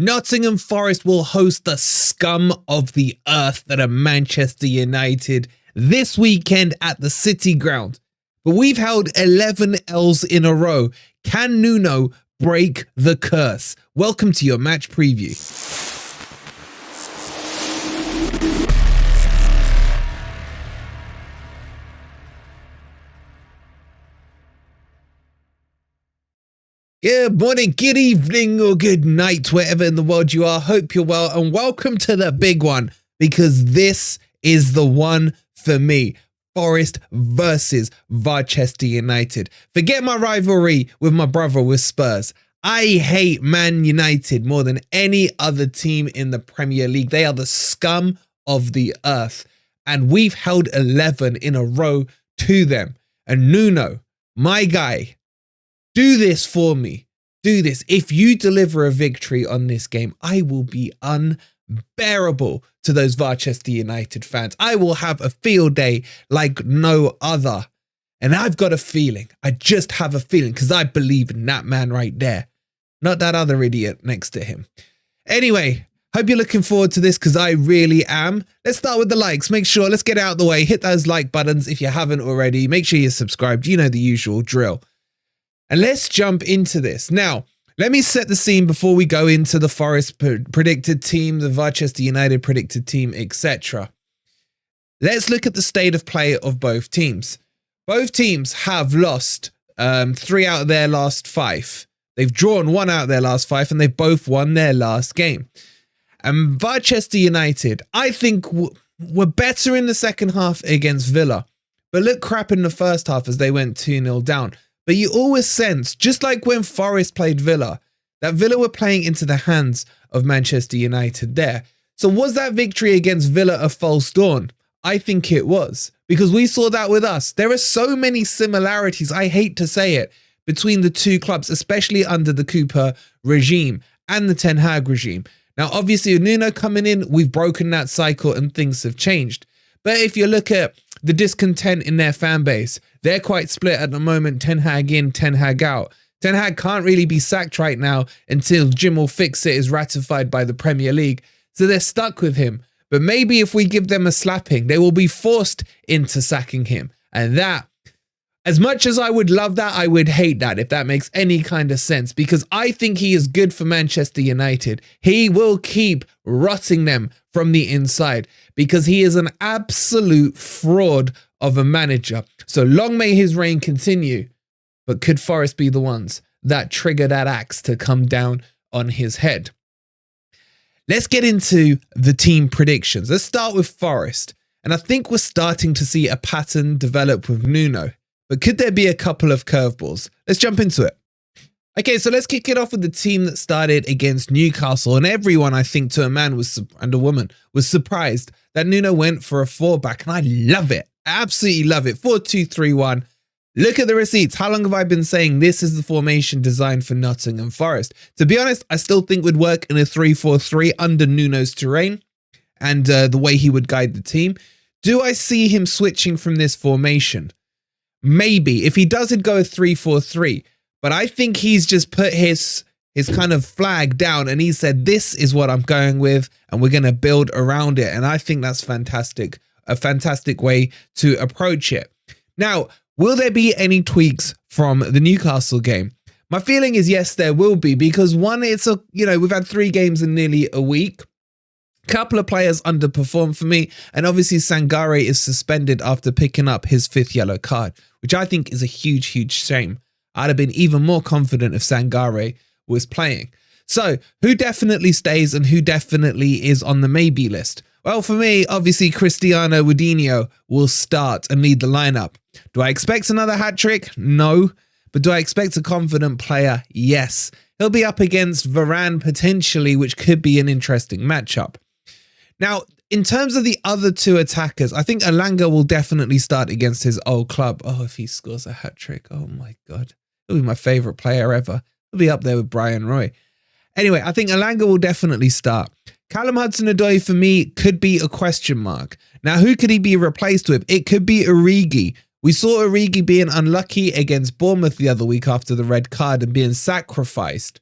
Nottingham Forest will host the scum of the earth that are Manchester United this weekend at the City Ground. But we've held 11 L's in a row. Can Nuno break the curse? Welcome to your match preview. Good morning, good evening, or good night, wherever in the world you are. Hope you're well, and welcome to the big one, because this is the one for me. Forest versus Manchester United. Forget my rivalry with my brother with Spurs. I hate Man United more than any other team in the Premier League. They are the scum of the earth, and we've held 11 in a row to them. And Nuno, my guy, do this for me. Do this. If you deliver a victory on this game, I will be unbearable to those Manchester United fans. I will have a field day like no other. And I've got a feeling. I just have a feeling because I believe in that man right there. Not that other idiot next to him. Anyway, hope you're looking forward to this because I really am. Let's start with the likes. Make sure, let's get out of the way. Hit those like buttons if you haven't already. Make sure you're subscribed. You know the usual drill. And let's jump into this. Now, let me set the scene before we go into the Forest predicted team, the Manchester United predicted team, etc. Let's look at the state of play of both teams. Both teams have lost 3 out of their last 5. They've drawn 1 out of their last 5, and they've both won their last game. And Manchester United, I think, were better in the second half against Villa, but looked crap in the first half as they went 2-0 down. But you always sense, just like when Forest played Villa, that Villa were playing into the hands of Manchester United there. So was that victory against Villa a false dawn? I think it was, because we saw that with us. There are so many similarities, I hate to say it, between the two clubs, especially under the Cooper regime and the Ten Hag regime. Now, obviously, with Nuno coming in, we've broken that cycle and things have changed. But if you look at the discontent in their fan base, they're quite split at the moment. Ten Hag in, Ten Hag out. Ten Hag can't really be sacked right now until Jim will fix it is ratified by the Premier League. So they're stuck with him. But maybe if we give them a slapping, they will be forced into sacking him. And that, as much as I would love that, I would hate that, if that makes any kind of sense, because I think he is good for Manchester United. He will keep rotting them from the inside because he is an absolute fraud of a manager. So long may his reign continue, but could Forest be the ones that trigger that axe to come down on his head? Let's get into the team predictions. Let's start with Forest. And I think we're starting to see a pattern develop with Nuno. But could there be a couple of curveballs? Let's jump into it. Okay, so let's kick it off with the team that started against Newcastle. And everyone, I think, to a man and a woman, was surprised that Nuno went for a 4-back. And I love it. I absolutely love it. 4-2-3-1. Look at the receipts. How long have I been saying this is the formation designed for Nottingham Forest? To be honest, I still think would work in a 3-4-3 under Nuno's terrain and the way he would guide the team. Do I see him switching from this formation? Maybe. If he does, it'd go a 3-4-3. But I think he's just put his kind of flag down and he said, this is what I'm going with and we're going to build around it. And I think that's fantastic. A fantastic way to approach it. Now, will there be any tweaks from the Newcastle game? My feeling is yes, there will be, because one, we've had 3 games in nearly a week. Couple of players underperformed for me, and obviously Sangare is suspended after picking up his 5th yellow card, which I think is a huge shame. I'd have been even more confident if Sangare was playing. So who definitely stays and who definitely is on the maybe list? Well, for me, obviously Cristiano Ronaldo will start and lead the lineup. Do I expect another hat-trick? No. But do I expect a confident player? Yes. He'll be up against Varane potentially, which could be an interesting matchup. Now, in terms of the other 2 attackers, I think Elanga will definitely start against his old club. Oh, if he scores a hat-trick, oh my God. He'll be my favourite player ever. He'll be up there with Brian Roy. Anyway, I think Elanga will definitely start. Callum Hudson-Odoi for me could be a question mark. Now, who could he be replaced with? It could be Origi. We saw Origi being unlucky against Bournemouth the other week after the red card and being sacrificed.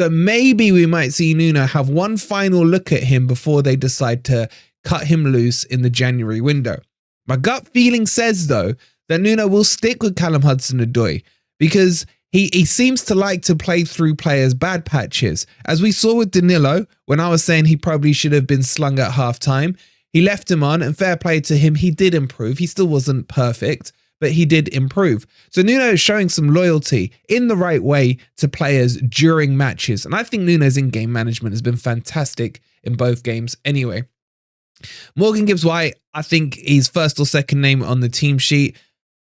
So maybe we might see Nuno have one final look at him before they decide to cut him loose in the January window. My gut feeling says, though, that Nuno will stick with Callum Hudson-Odoi because he seems to like to play through players' bad patches. As we saw with Danilo, when I was saying he probably should have been slung at half-time, he left him on, and fair play to him, he did improve. He still wasn't perfect, but he did improve. So Nuno is showing some loyalty in the right way to players during matches. And I think Nuno's in-game management has been fantastic in both games anyway. Morgan Gibbs-White, I think he's first or second name on the team sheet.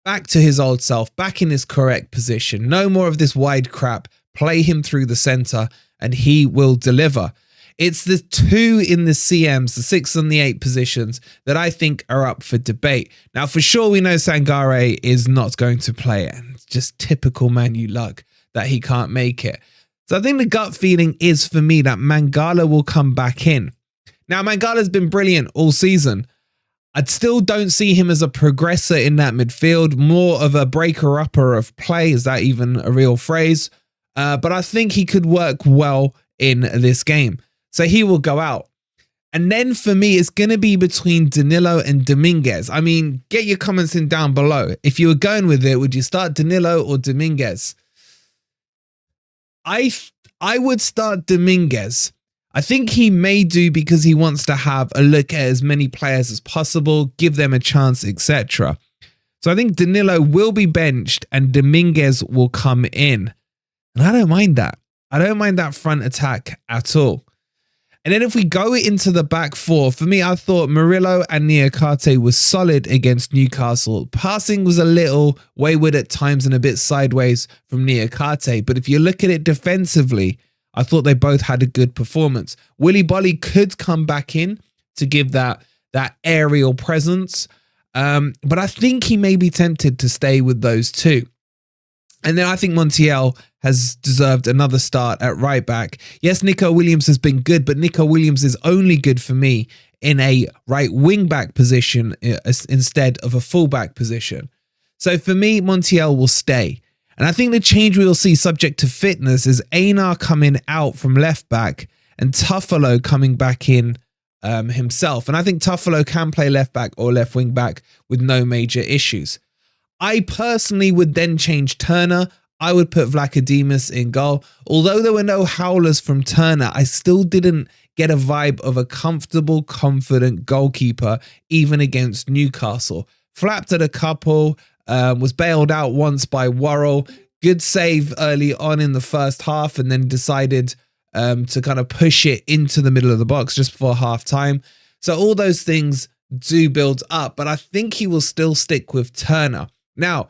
Back to his old self, back in his correct position. No more of this wide crap. Play him through the centre and he will deliver. It's the two in the CMs, the 6 and the 8 positions, that I think are up for debate. Now, for sure, we know Sangare is not going to play, and it's just typical Man U luck that he can't make it. So I think the gut feeling is for me that Mangala will come back in. Now, Mangala's been brilliant all season. I still don't see him as a progressor in that midfield, more of a breaker-upper of play. Is that even a real phrase? But I think he could work well in this game. So he will go out. And then for me, it's going to be between Danilo and Dominguez. I mean, get your comments in down below. If you were going with it, would you start Danilo or Dominguez? I would start Dominguez. I think he may do because he wants to have a look at as many players as possible, give them a chance, etc. So I think Danilo will be benched and Dominguez will come in. And I don't mind that. I don't mind that front attack at all. And then if we go into the back four, for me, I thought Murillo and Niakate was solid against Newcastle. Passing was a little wayward at times and a bit sideways from Niakate. But if you look at it defensively, I thought they both had a good performance. Willy Bolly could come back in to give that aerial presence. But I think he may be tempted to stay with those two. And then I think Montiel has deserved another start at right back. Yes, Nico Williams has been good, but Nico Williams is only good for me in a right wing back position instead of a full back position. So for me, Montiel will stay. And I think the change we will see subject to fitness is Einar coming out from left back and Tuffalo coming back in himself. And I think Tuffalo can play left back or left wing back with no major issues. I personally would then change Turner. I would put Vlachodimos in goal. Although there were no howlers from Turner, I still didn't get a vibe of a comfortable, confident goalkeeper, even against Newcastle. Flapped at a couple, was bailed out once by Worrell. Good save early on in the first half and then decided to kind of push it into the middle of the box just before half time. So all those things do build up, but I think he will still stick with Turner. Now,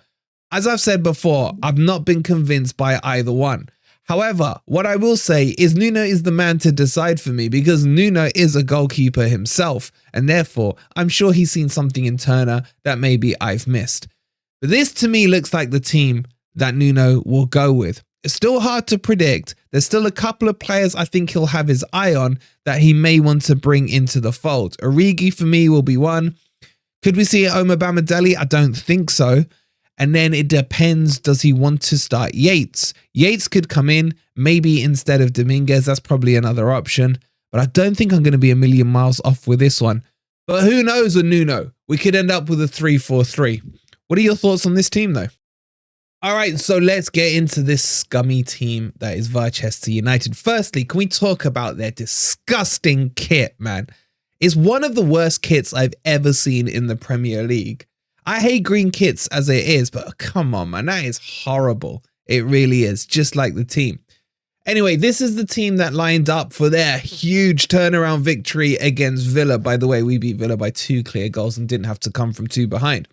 as I've said before, I've not been convinced by either one. However, what I will say is Nuno is the man to decide for me because Nuno is a goalkeeper himself, and therefore I'm sure he's seen something in Turner that maybe I've missed. But this to me looks like the team that Nuno will go with. It's still hard to predict. There's still a couple of players I think he'll have his eye on that he may want to bring into the fold. Origi for me will be one. Could we see Omar Bamadeli? I don't think so. And then it depends, does he want to start Yates? Yates could come in, maybe instead of Dominguez. That's probably another option. But I don't think I'm going to be a million miles off with this one. But who knows with Nuno? We could end up with a 3-4-3. What are your thoughts on this team, though? All right, so let's get into this scummy team that is Manchester United. Firstly, can we talk about their disgusting kit, man? It's one of the worst kits I've ever seen in the Premier League. I hate green kits as it is, but come on, man, that is horrible. It really is, just like the team. Anyway, this is the team that lined up for their huge turnaround victory against Villa. By the way, we beat Villa by 2 clear goals and didn't have to come from 2 behind.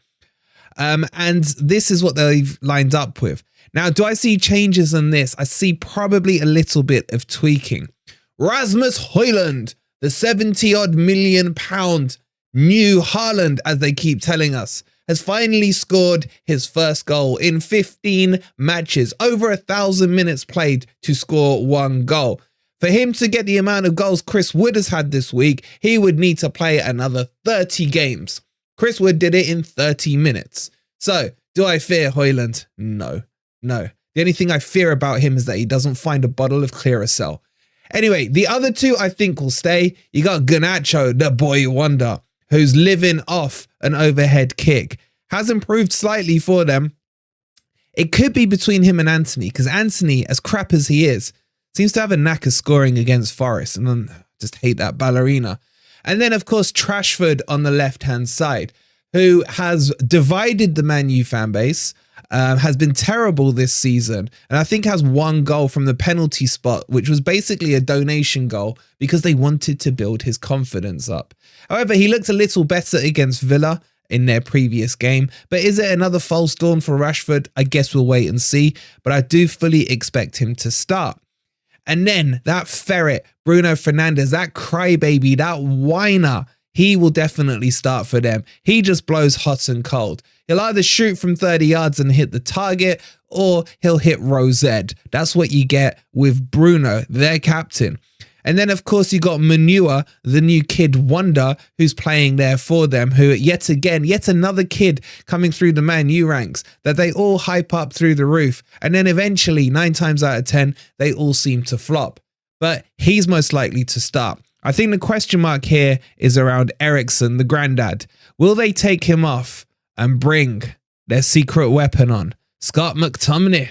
And this is what they've lined up with. Now, do I see changes in this? I see probably a little bit of tweaking. Rasmus Højlund, the 70-odd million pound new Haaland, as they keep telling us, has finally scored his first goal in 15 matches, over 1,000 minutes played to score 1 goal. For him to get the amount of goals Chris Wood has had this week, he would need to play another 30 games. Chris Wood did it in 30 minutes. So, do I fear Højlund? No. The only thing I fear about him is that he doesn't find a bottle of Clearasil. Anyway, the other two I think will stay. You got Garnacho, the boy wonder, who's living off an overhead kick. Has improved slightly for them. It could be between him and Anthony, because Anthony, as crap as he is, seems to have a knack of scoring against Forest, and I just hate that ballerina. And then, of course, Trashford on the left-hand side, who has divided the Man U fan base, has been terrible this season, and I think has one goal from the penalty spot, which was basically a donation goal because they wanted to build his confidence up. However, he looked a little better against Villa in their previous game, but is it another false dawn for Rashford? I guess we'll wait and see, but I do fully expect him to start. And then that ferret, Bruno Fernandes, that crybaby, that whiner, he will definitely start for them. He just blows hot and cold. He'll either shoot from 30 yards and hit the target, or he'll hit Rosette. That's what you get with Bruno, their captain. And then, of course, you got Manua, the new kid wonder, who's playing there for them, who yet another kid coming through the Man U ranks that they all hype up through the roof. And then eventually, 9 times out of 10, they all seem to flop. But he's most likely to start. I think the question mark here is around Eriksen, the granddad. Will they take him off and bring their secret weapon on? Scott McTominay.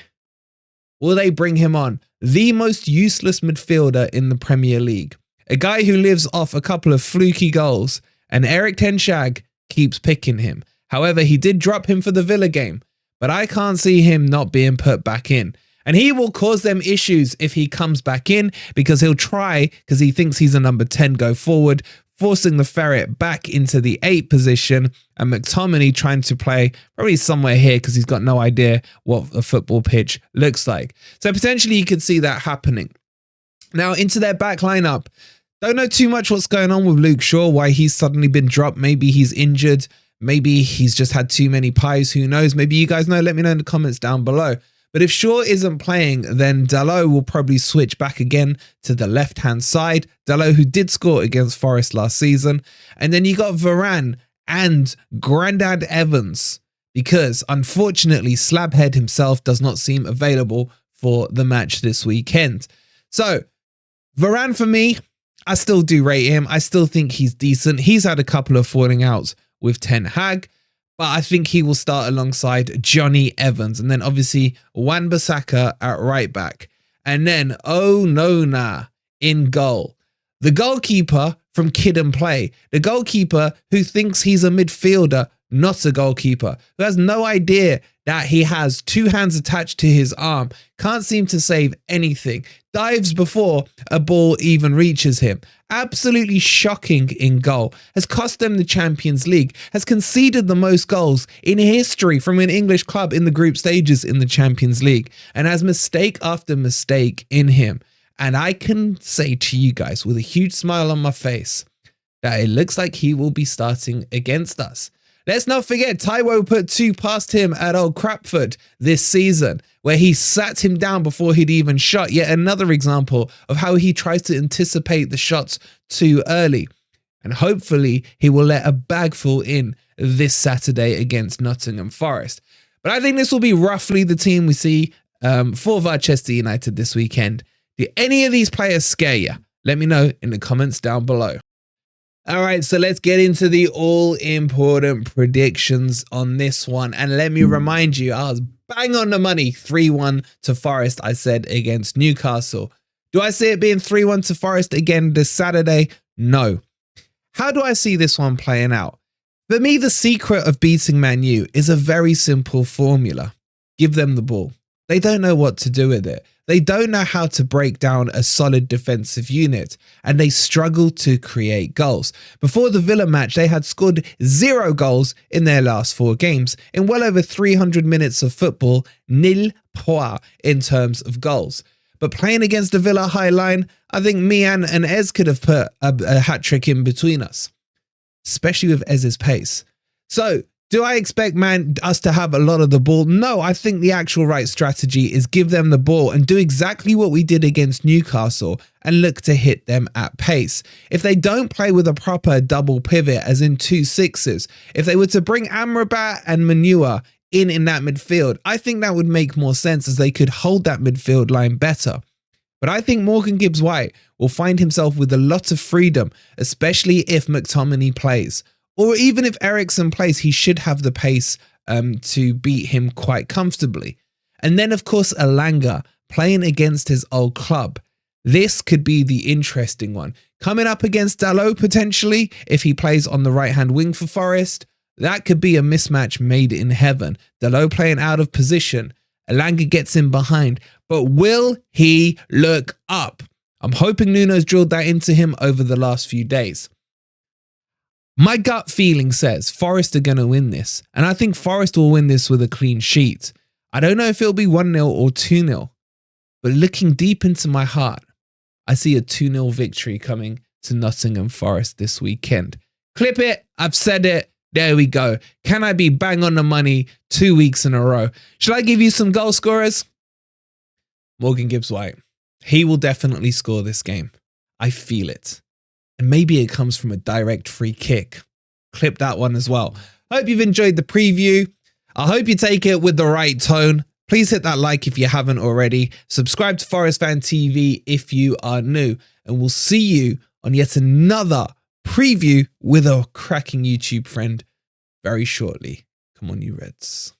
Will they bring him on? The most useless midfielder in the Premier League. A guy who lives off a couple of fluky goals, and Erik Ten Hag keeps picking him. However, he did drop him for the Villa game, but I can't see him not being put back in. And he will cause them issues if he comes back in, because he'll try, because he thinks he's a number 10, go forward, forcing the ferret back into the 8 position, and McTominay trying to play probably somewhere here because he's got no idea what a football pitch looks like. So potentially you could see that happening. Now into their back lineup. Don't know too much what's going on with Luke Shaw, why he's suddenly been dropped. Maybe he's injured. Maybe he's just had too many pies. Who knows? Maybe you guys know. Let me know in the comments down below. But if Shaw isn't playing, then Dalot will probably switch back again to the left-hand side. Dalot, who did score against Forest last season. And then you got Varane and Grandad Evans, because unfortunately Slabhead himself does not seem available for the match this weekend. So Varane, for me, I still do rate him. I still think he's decent. He's had a couple of falling outs with Ten Hag, but I think he will start alongside Johnny Evans. And then obviously Wan-Bissaka at right back. And then Onana in goal. The goalkeeper from Kid and Play. The goalkeeper who thinks he's a midfielder, not a goalkeeper. Who has no idea that he has 2 hands attached to his arm. Can't seem to save anything. Dives before a ball even reaches him. Absolutely shocking in goal. Has cost them the Champions League. Has conceded the most goals in history from an English club in the group stages in the Champions League. And has mistake after mistake in him. And I can say to you guys with a huge smile on my face that it looks like he will be starting against us. Let's not forget, Taiwo put 2 past him at Old Crapford this season, where he sat him down before he'd even shot. Yet another example of how he tries to anticipate the shots too early. And hopefully he will let a bagful in this Saturday against Nottingham Forest. But I think this will be roughly the team we see for Manchester United this weekend. Do any of these players scare you? Let me know in the comments down below. All right, so let's get into the all-important predictions on this one. And let me remind you, I was bang on the money, 3-1 to Forest, I said, against Newcastle. Do I see it being 3-1 to Forest again this Saturday? No. How do I see this one playing out? For me, the secret of beating Man U is a very simple formula. Give them the ball. They don't know what to do with it. They don't know how to break down a solid defensive unit, and they struggle to create goals. Before the Villa match, they had scored 0 goals in their last 4 games. In well over 300 minutes of football, nil points in terms of goals. But playing against the Villa high line, I think Mian and Ez could have put a hat-trick in between us, especially with Ez's pace. So, do I expect us to have a lot of the ball? No, I think the actual right strategy is give them the ball and do exactly what we did against Newcastle and look to hit them at pace. If they don't play with a proper double pivot, as in 2 6s, if they were to bring Amrabat and Manua in that midfield. I think that would make more sense as they could hold that midfield line better. But I think Morgan Gibbs-White will find himself with a lot of freedom, especially if McTominay plays. Or even if Eriksen plays, he should have the pace to beat him quite comfortably. And then, of course, Elanga playing against his old club. This could be the interesting one. Coming up against Dalot potentially, if he plays on the right-hand wing for Forest, that could be a mismatch made in heaven. Dalot playing out of position. Elanga gets in behind. But will he look up? I'm hoping Nuno's drilled that into him over the last few days. My gut feeling says Forest are going to win this. And I think Forest will win this with a clean sheet. I don't know if it'll be 1-0 or 2-0. But looking deep into my heart, I see a 2-0 victory coming to Nottingham Forest this weekend. Clip it. I've said it. There we go. Can I be bang on the money 2 weeks in a row? Should I give you some goal scorers? Morgan Gibbs-White. He will definitely score this game. I feel it. And maybe it comes from a direct free kick. Clip that one as well. Hope you've enjoyed the preview. I hope you take it with the right tone. Please hit that like if you haven't already. Subscribe to Forest Fan TV if you are new. And we'll see you on yet another preview with a cracking YouTube friend very shortly. Come on, you Reds.